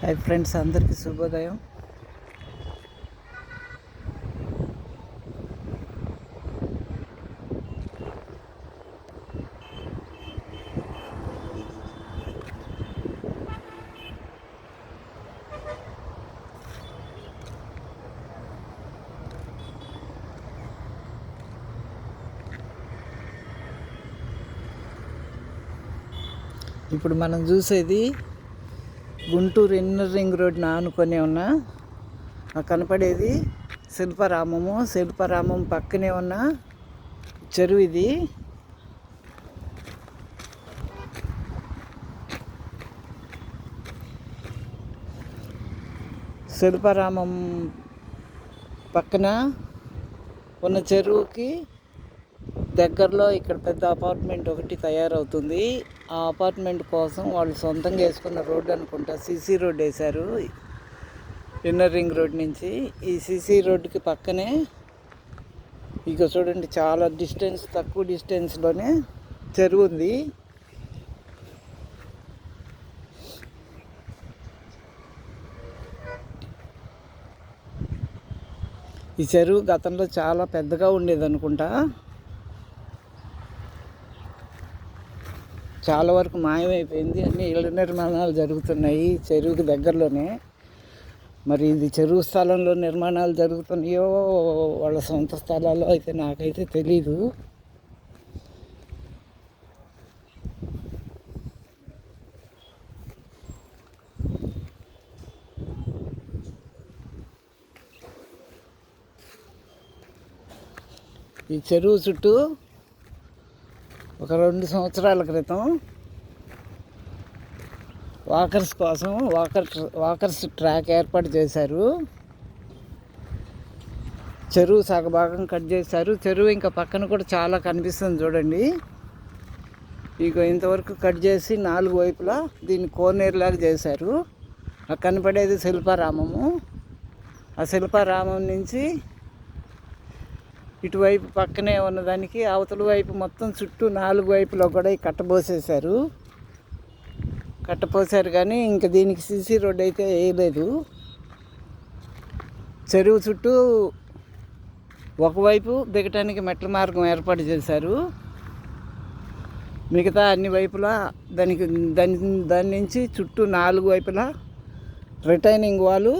Hi friends, అందరికీ శుభోదయం. ఇప్పుడు మనం చూసేది గుంటూరు ఇన్నర్ రింగ్ రోడ్ ఆనుకొని ఉన్న కనపడేది శిల్పారామము. శిల్పారామం పక్కనే ఉన్న చెరువు ఇది. శిల్పారామం పక్కన ఉన్న చెరువుకి దగ్గరలో ఇక్కడ పెద్ద అపార్ట్మెంట్ ఒకటి తయారవుతుంది. ఆ అపార్ట్మెంట్ కోసం వాళ్ళు సొంతంగా వేసుకున్న రోడ్డు అనుకుంటా, సీసీ రోడ్ వేశారు ఇన్నర్ రింగ్ రోడ్ నుంచి. ఈ సీసీ రోడ్డుకి పక్కనే ఇక చూడండి, చాలా తక్కువ డిస్టెన్స్లోనే చెరువు ఉంది. ఈ చెరువు గతంలో చాలా పెద్దగా ఉండేది అనుకుంటా, చాలా వరకు మాయమైపోయింది. అన్ని ఇళ్ళ నిర్మాణాలు జరుగుతున్నాయి చెరువుకి దగ్గరలోనే. మరి ఇది చెరువు స్థలంలో నిర్మాణాలు జరుగుతున్నాయో వాళ్ళ సొంత స్థలాల్లో అయితే నాకైతే తెలీదు. ఈ చెరువు చుట్టూ ఒక 2 సంవత్సరాల క్రితం వాకర్స్ కోసం వాకర్స్ ట్రాక్ ఏర్పాటు చేశారు. చెరువు సగభాగం కట్ చేశారు. చెరువు ఇంకా పక్కన కూడా చాలా కనిపిస్తుంది చూడండి. ఇక ఇంతవరకు కట్ చేసి 4 వైపులా దీన్ని కోనేరులాగా చేశారు. ఆ కనపడేది శిల్పారామము. ఆ శిల్పారామం నుంచి ఇటువైపు పక్కనే ఉన్నదానికి అవతల వైపు మొత్తం చుట్టూ 4 వైపులో కూడా కట్టపోసారు కానీ ఇంకా దీనికి సీసీ రోడ్ అయితే వేయలేదు. చెరువు చుట్టూ ఒకవైపు దిగటానికి మెట్ల మార్గం ఏర్పాటు చేశారు. మిగతా అన్ని వైపులా దాని నుంచి చుట్టూ 4 వైపులా రిటైనింగ్ వాల్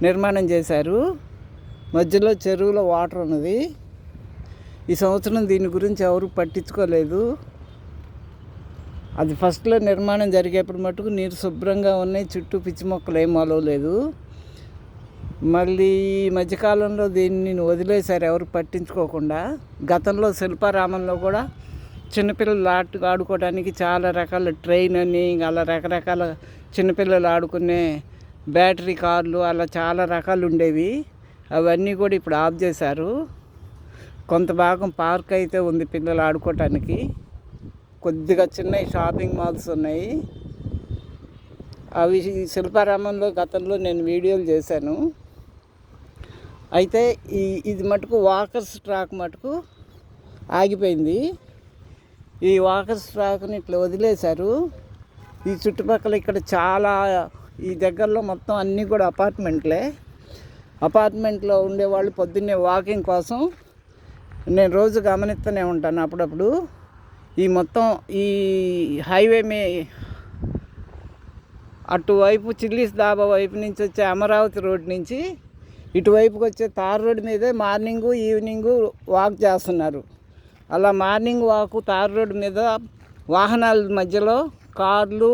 నిర్మాణం చేశారు. మధ్యలో చెరువులో వాటర్ ఉన్నది. ఈ సంవత్సరం దీని గురించి ఎవరు పట్టించుకోలేదు. అది ఫస్ట్లో నిర్మాణం జరిగేప్పుడు మటుకు నీరు శుభ్రంగా ఉన్నాయి, చుట్టూ పిచ్చి మొక్కలు ఏం మొలవలేదు. మళ్ళీ ఈ మధ్యకాలంలో దీన్ని వదిలేశారు ఎవరు పట్టించుకోకుండా. గతంలో శిల్పారామంలో కూడా చిన్నపిల్లలు ఆడుకోవడానికి చాలా రకాల ట్రైన్ అని అలా రకరకాల చిన్నపిల్లలు ఆడుకునే బ్యాటరీ కార్లు అలా చాలా రకాలు ఉండేవి. అవన్నీ కూడా ఇప్పుడు ఆఫ్ చేశారు. కొంత భాగం పార్క్ అయితే ఉంది పిల్లలు ఆడుకోవటానికి. కొద్దిగా చిన్న షాపింగ్ మాల్స్ ఉన్నాయి. అవి శిల్పారామంలో గతంలో నేను వీడియోలు చేశాను. అయితే ఇది మటుకు వాకర్స్ ట్రాక్ మటుకు ఆగిపోయింది. ఈ వాకర్స్ ట్రాక్ని ఇట్లా వదిలేశారు. ఈ చుట్టుపక్కల ఇక్కడ చాలా ఈ దగ్గరలో మొత్తం అన్నీ కూడా అపార్ట్మెంట్లో ఉండేవాళ్ళు పొద్దున్నే వాకింగ్ కోసం నేను రోజు గమనిస్తూనే ఉంటాను అప్పుడప్పుడు. ఈ మొత్తం ఈ హైవే అటువైపు చిల్లీస్ దాబా వైపు నుంచి వచ్చే అమరావతి రోడ్ నుంచి ఇటువైపుకి వచ్చే తార్ రోడ్ మీదే మార్నింగు ఈవినింగు వాక్ చేస్తున్నారు. అలా మార్నింగ్ వాక్ తార్ రోడ్ మీద వాహనాల మధ్యలో కార్లు,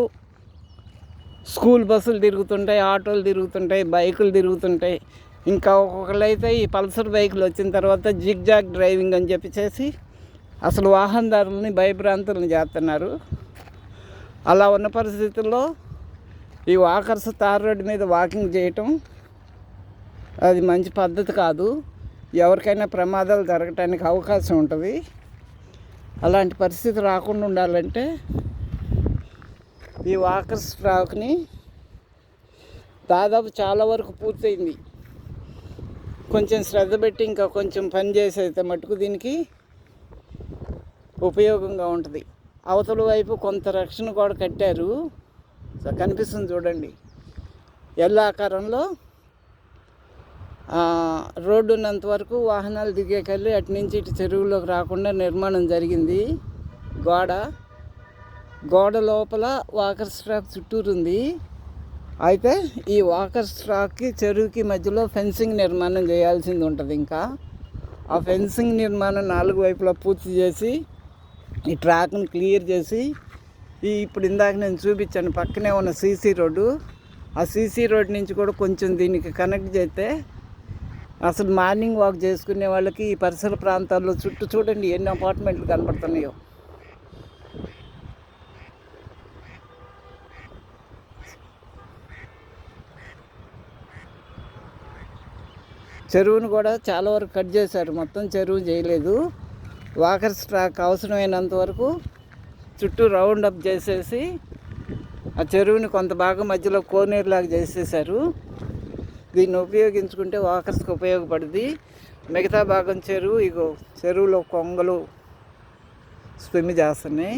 స్కూల్ బస్సులు తిరుగుతుంటాయి, ఆటోలు తిరుగుతుంటాయి, బైకులు తిరుగుతుంటాయి. ఇంకా ఒక్కొక్కళ్ళైతే ఈ పల్సర్ బైకులు వచ్చిన తర్వాత జిగ్జాగ్ డ్రైవింగ్ అని చెప్పేసి అసలు వాహనదారులని భయభ్రాంతులను చేస్తున్నారు. అలా ఉన్న పరిస్థితుల్లో ఈ వాకర్స్ తార్ రోడ్డు మీద వాకింగ్ చేయటం అది మంచి పద్ధతి కాదు. ఎవరికైనా ప్రమాదాలు జరగటానికి అవకాశం ఉంటుంది. అలాంటి పరిస్థితి రాకుండా ఉండాలంటే ఈ వాకర్స్ ట్రాక్ని దాదాపు చాలా వరకు పూర్తయింది. కొంచెం శ్రద్ధ పెట్టి ఇంకా కొంచెం పని చేసేస్తే మటుకు దీనికి ఉపయోగంగా ఉంటుంది. అవతల వైపు కొంత రక్షణ కూడా కట్టారు. కనిపిస్తుంది చూడండి, ఎల్ ఆకారంలో రోడ్డు ఉన్నంత వరకు వాహనాలు దిగేకెళ్ళి అటు నుంచి ఇటు చెరువులోకి రాకుండా నిర్మాణం జరిగింది. గోడ లోపల వాకర్ స్ట్రాక్ చుట్టూరు ఉంది. అయితే ఈ వాకర్ స్ట్రాక్కి చెరువుకి మధ్యలో ఫెన్సింగ్ నిర్మాణం చేయాల్సింది ఉంటుంది. ఇంకా ఆ ఫెన్సింగ్ నిర్మాణం 4 వైపులా పూర్తి చేసి ఈ ట్రాక్ను క్లియర్ చేసి ఇప్పుడు ఇందాక నేను చూపించాను పక్కనే ఉన్న సీసీ రోడ్డు, ఆ సీసీ రోడ్ నుంచి కూడా కొంచెం దీనికి కనెక్ట్ చేస్తే అసలు మార్నింగ్ వాక్ చేసుకునే వాళ్ళకి ఈ పరిసర ప్రాంతాల్లో చుట్టూ చూడండి ఎన్ని అపార్ట్మెంట్లు కనబడుతున్నాయో. చెరువును కూడా చాలా వరకు కట్ చేశారు, మొత్తం చెరువు చేయలేదు. వాకర్ స్ట్రాక్ అవసరమైనంత వరకు చుట్టూ రౌండ్ అప్ చేసేసి ఆ చెరువుని కొంత భాగం మధ్యలో కోనేరులాగా చేసేసారు. దీన్ని ఉపయోగించుకుంటే వాకర్స్కి ఉపయోగపడుతుంది. మిగతా భాగం చెరువులో కొంగలు స్విమ్ చేస్తున్నాయి.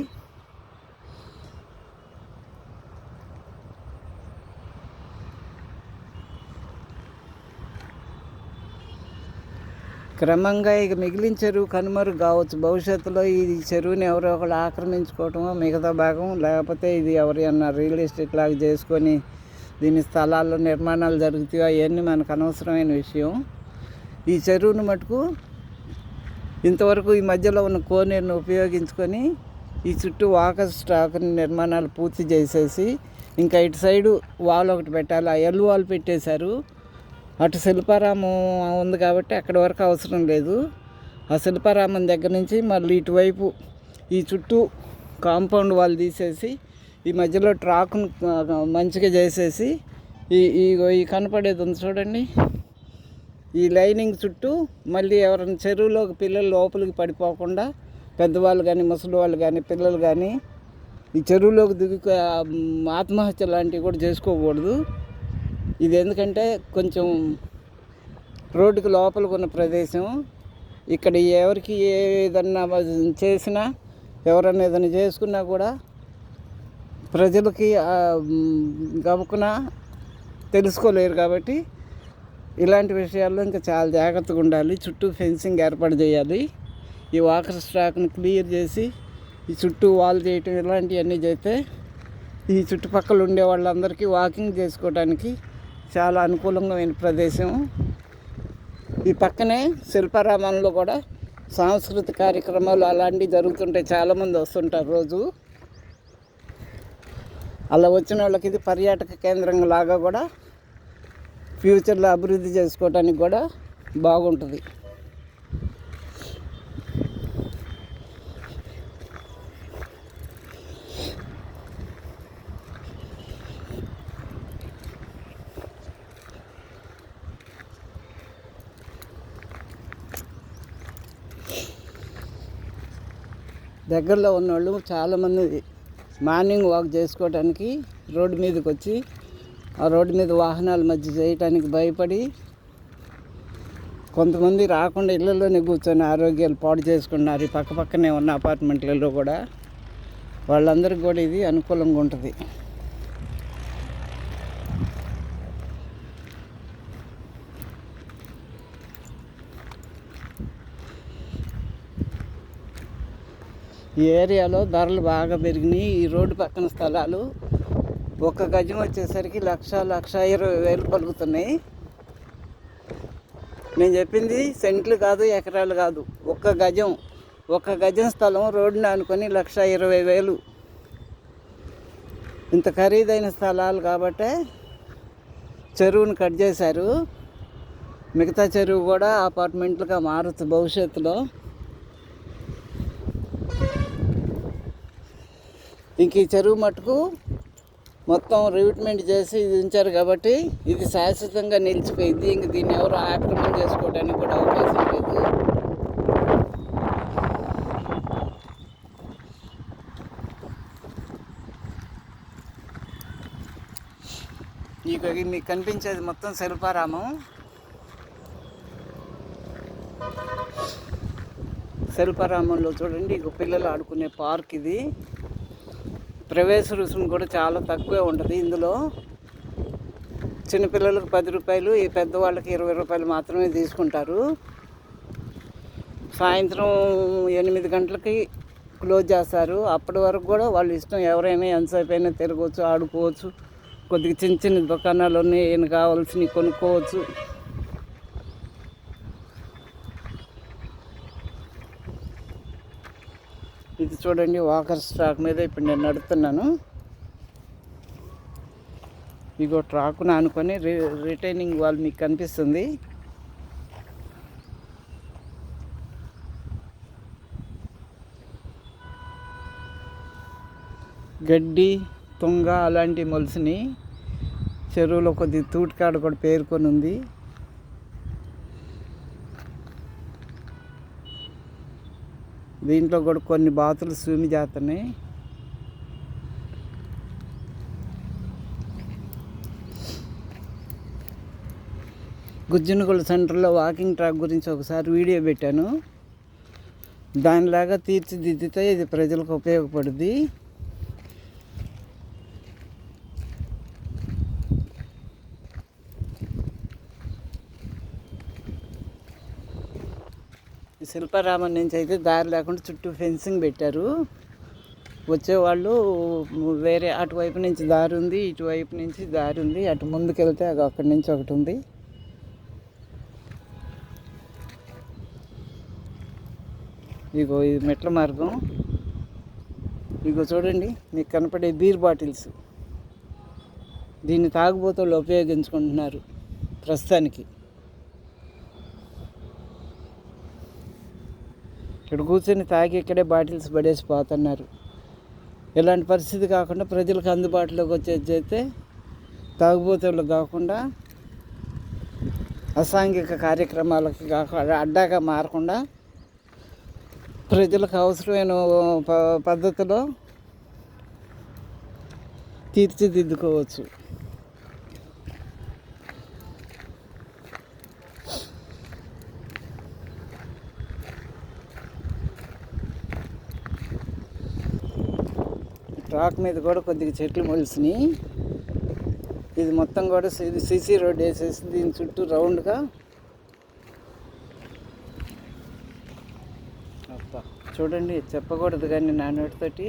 క్రమంగా ఇక మిగిలిన చెరువు కనుమరుగు కావచ్చు. భవిష్యత్తులో ఈ చెరువుని ఎవరో ఒకళ్ళు ఆక్రమించుకోవటమో మిగతా భాగం, లేకపోతే ఇది ఎవరైనా రియల్ ఎస్టేట్ లాగా చేసుకొని దీని స్థలాల్లో నిర్మాణాలు జరుగుతాయో అవన్నీ మనకు అనవసరమైన విషయం. ఈ చెరువును మటుకు ఇంతవరకు ఈ మధ్యలో ఉన్న కోనేరును ఉపయోగించుకొని ఈ చుట్టూ వాకర్ స్ట్రాక్ నిర్మాణాలు పూర్తి చేసేసి ఇంకా ఇటు సైడు వాల్ ఒకటి పెట్టాలి. ఆ ఎల్ వాల్ పెట్టేశారు. అటు శిల్పారామం ఉంది కాబట్టి అక్కడి వరకు అవసరం లేదు. ఆ శిల్పారామం దగ్గర నుంచి మళ్ళీ ఇటువైపు ఈ చుట్టూ కాంపౌండ్ వాల్ తీసేసి ఈ మధ్యలో ట్రాక్ను మంచిగా చేసేసి ఈ కనపడేది ఉంది చూడండి, ఈ లైనింగ్ చుట్టూ మళ్ళీ ఎవరైనా చెరువులోకి పిల్లలు లోపలికి పడిపోకుండా పెద్దవాళ్ళు కానీ ముసలి వాళ్ళు కానీ పిల్లలు కానీ ఈ చెరువులోకి దిగి ఆత్మహత్య లాంటివి కూడా చేసుకోకూడదు. ఇది ఎందుకంటే కొంచెం రోడ్డుకి లోపలికి ఉన్న ప్రదేశం. ఇక్కడ ఎవరికి ఏదన్నా చేసినా ఎవరన్నా ఏదైనా చేసుకున్నా కూడా ప్రజలకి గబుకున తెలుసుకోలేరు. కాబట్టి ఇలాంటి విషయాల్లో ఇంకా చాలా జాగ్రత్తగా ఉండాలి. చుట్టూ ఫెన్సింగ్ ఏర్పాటు చేయాలి. ఈ వాకర్ స్ట్రాక్ని క్లియర్ చేసి ఈ చుట్టూ వాల్ చేయటం ఇలాంటివన్నీ చేస్తే ఈ చుట్టుపక్కల ఉండే వాళ్ళందరికీ వాకింగ్ చేసుకోవడానికి చాలా అనుకూలమైన ప్రదేశం. ఈ పక్కనే శిల్పారామంలో కూడా సాంస్కృతిక కార్యక్రమాలు అలాంటివి జరుగుతుంటాయి. చాలామంది వస్తుంటారు రోజు. అలా వచ్చిన వాళ్ళకి ఇది పర్యాటక కేంద్రం లాగా కూడా ఫ్యూచర్లో అభివృద్ధి చేసుకోవడానికి కూడా బాగుంటుంది. దగ్గరలో ఉన్నవాళ్ళు చాలామంది మార్నింగ్ వాక్ చేసుకోవడానికి రోడ్డు మీదకి వచ్చి ఆ రోడ్డు మీద వాహనాల మధ్య చేయటానికి భయపడి కొంతమంది రాకుండా ఇళ్ళల్లోనే కూర్చొని ఆరోగ్యాలు పాడు చేసుకున్నారు. ఈ పక్కనే ఉన్న అపార్ట్మెంట్లలో కూడా వాళ్ళందరికీ కూడా ఇది అనుకూలంగా ఉంటుంది. ఈ ఏరియాలో ధరలు బాగా పెరిగినాయి. ఈ రోడ్డు పక్కన స్థలాలు 1 గజం వచ్చేసరికి 1,20,000 పలుకుతున్నాయి. నేను చెప్పింది సెంట్లు కాదు, ఎకరాలు కాదు. 1 గజం స్థలం రోడ్డుని అనుకొని 1,20,000. ఇంత ఖరీదైన స్థలాలు కాబట్టే చెరువును కట్ చేశారు. మిగతా చెరువు కూడా అపార్ట్మెంట్లుగా మారుతుంది భవిష్యత్తులో. ఇంక ఈ చెరువు మట్టుకు మొత్తం రివిట్మెంట్ చేసి ఇది ఉంచారు కాబట్టి ఇది శాశ్వతంగా నిలిచిపోయింది. ఇంక దీన్ని ఎవరు ఆక్రమణ చేసుకోవడానికి కూడా అవకాశం లేదు. మీకు కనిపించేది మొత్తం శిల్పారామం. శిల్పారామంలో చూడండి, ఇక పిల్లలు ఆడుకునే పార్క్ ఇది. ప్రవేశ రుసుము కూడా చాలా తక్కువే ఉంటుంది ఇందులో. చిన్నపిల్లలకు 10 రూపాయలు, ఈ పెద్దవాళ్ళకి 20 రూపాయలు మాత్రమే తీసుకుంటారు. సాయంత్రం 8 గంటలకి క్లోజ్ చేస్తారు. అప్పటి వరకు కూడా వాళ్ళ ఇష్టం, ఎవరైనా ఎంతసేపు అయినా తిరగవచ్చు, ఆడుకోవచ్చు. కొద్దిగా చిన్న చిన్న దుకాణాలు ఉన్నాయి, ఏమైనా కావాల్సినవి కొనుక్కోవచ్చు. ఇది చూడండి, వాకర్ ట్రాక్ మీద ఇప్పుడు నేను నడుస్తున్నాను. ఇగో ట్రాక్ను ఆనుకొని రిటైనింగ్ వాల్ మీకు కనిపిస్తుంది. గడ్డి, తుంగ అలాంటివి మొలిసినాయి. చెరువులో కొద్ది తూటికాడ కూడా పేరుకొని ఉంది. దీంట్లో కూడా కొన్ని బాతులు స్విమ్ చేస్తున్నాయి. గుజ్జనగూడ సెంటర్లో వాకింగ్ ట్రాక్ గురించి ఒకసారి వీడియో పెట్టాను. దానిలాగా తీర్చిదిద్దితే ఇది ప్రజలకు ఉపయోగపడుద్ది. శిల్పారామం నుంచి అయితే దారి లేకుండా చుట్టూ ఫెన్సింగ్ పెట్టారు. వచ్చేవాళ్ళు వేరే అటువైపు నుంచి దారి ఉంది, ఇటువైపు నుంచి దారి ఉంది. అటు ముందుకెళ్తే అది అక్కడి నుంచి ఒకటి ఉంది. ఇగో ఇది మెట్ల మార్గం. ఇగో చూడండి, మీకు కనపడే బీర్ బాటిల్స్. దీన్ని తాగుబోతులు ఉపయోగించుకుంటున్నారు ప్రస్తుతానికి. ఇక్కడ కూర్చొని తాగి ఇక్కడే బాటిల్స్ పడేసి పోతున్నారు. ఇలాంటి పరిస్థితి కాకుండా ప్రజలకు అందుబాటులోకి వచ్చేది చేస్తే తాగుబోతులు కాకుండా అసాంఘిక కార్యక్రమాలకి కాకుండా అడ్డాగా మారకుండా ప్రజలకు అవసరమైన పద్ధతిలో తీర్చిదిద్దుకోవచ్చు. ట్రాక్ మీద కూడా కొద్దిగా చెట్లు మొలిసినాయి. ఇది మొత్తం కూడా సిసి రోడ్ వేసేసి దీని చుట్టూ రౌండ్గా చూడండి, చెప్పకూడదు కానీ నా నోటితోటి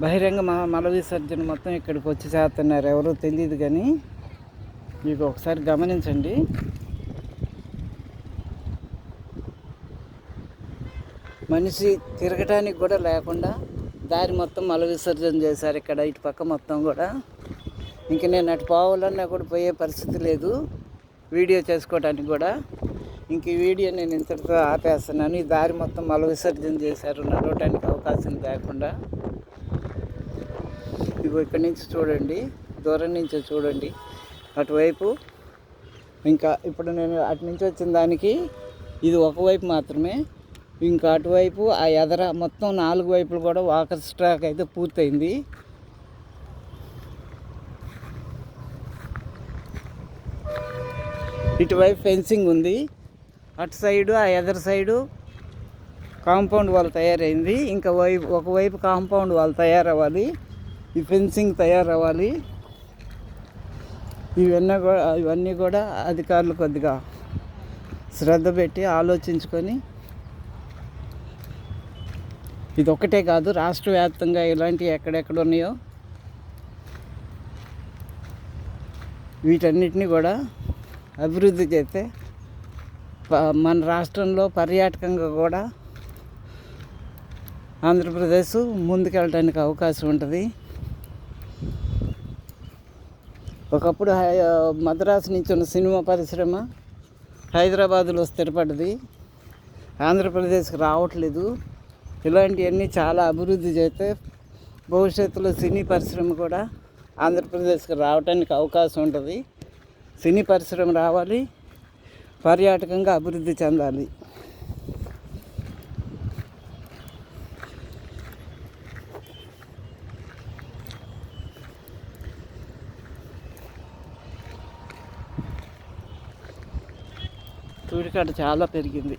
బహిరంగ మల విసర్జన మొత్తం ఇక్కడికి వచ్చి చేస్తున్నారు. ఎవరో తెలియదు కానీ మీకు ఒకసారి గమనించండి. మనిషి తిరగటానికి కూడా లేకుండా దారి మొత్తం మల విసర్జన చేశారు ఇక్కడ. ఇటు పక్క మొత్తం కూడా ఇంక నేను అటు పోవాలన్నా కూడా పోయే పరిస్థితి లేదు, వీడియో చేసుకోవడానికి కూడా. ఇంక ఈ వీడియో నేను ఇంతటితో ఆపేస్తున్నాను. ఈ దారి మొత్తం మల విసర్జన చేశారు, నడవటానికి అవకాశం లేకుండా. ఇగో ఇక్కడి నుంచి చూడండి, దూరం నుంచి చూడండి అటువైపు. ఇంకా ఇప్పుడు నేను అటు నుంచి వచ్చిన దానికి ఇది ఒకవైపు మాత్రమే. ఇంకా అటువైపు ఆ ఎదర మొత్తం 4 వైపులు కూడా వాకర్స్ ట్రాక్ అయితే పూర్తయింది. ఇటువైపు ఫెన్సింగ్ ఉంది. అటు సైడు ఆ ఎదర్ సైడు కాంపౌండ్ వాల్ తయారైంది. ఇంకా ఒకవైపు కాంపౌండ్ వాల్ తయారవ్వాలి, ఈ ఫెన్సింగ్ తయారవ్వాలి. ఇవన్నీ కూడా అధికారులు కొద్దిగా శ్రద్ధ పెట్టి ఆలోచించుకొని, ఇది ఒక్కటే కాదు, రాష్ట్ర వ్యాప్తంగా ఇలాంటివి ఎక్కడెక్కడ ఉన్నాయో వీటన్నిటిని కూడా అభివృద్ధి చేస్తే మన రాష్ట్రంలో పర్యాటకంగా కూడా ఆంధ్రప్రదేశ్ ముందుకెళ్ళడానికి అవకాశం ఉంటుంది. ఒకప్పుడు మద్రాసు నుంచి ఉన్న సినిమా పరిశ్రమ హైదరాబాదులో స్థిరపడ్డది, ఆంధ్రప్రదేశ్కి రావట్లేదు. ఇలాంటివన్నీ చాలా అభివృద్ధి చేస్తే భవిష్యత్తులో సినీ పరిశ్రమ కూడా ఆంధ్రప్రదేశ్కి రావడానికి అవకాశం ఉంటుంది. సినీ పరిశ్రమ రావాలి, పర్యాటకంగా అభివృద్ధి చెందాలి. తూడికాడ చాలా పెరిగింది.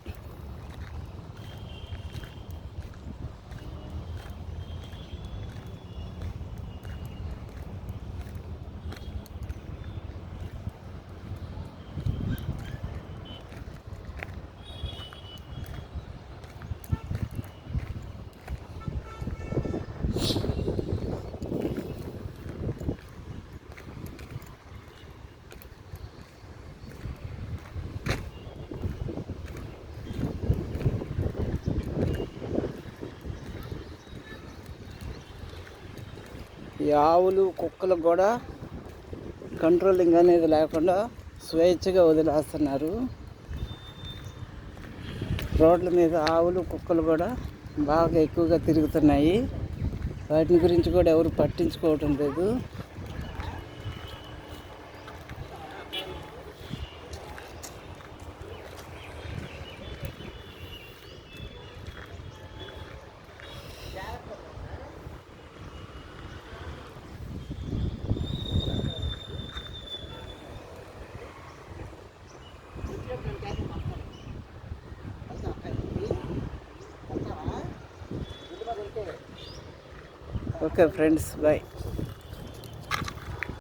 ఈ ఆవులు కుక్కలకు కూడా కంట్రోలింగ్ అనేది లేకుండా స్వేచ్ఛగా వదిలేస్తున్నారు. రోడ్ల మీద ఆవులు కుక్కలు కూడా బాగా ఎక్కువగా తిరుగుతున్నాయి. వాటిని గురించి కూడా ఎవరు పట్టించుకోవటం లేదు. Okay friends, bye.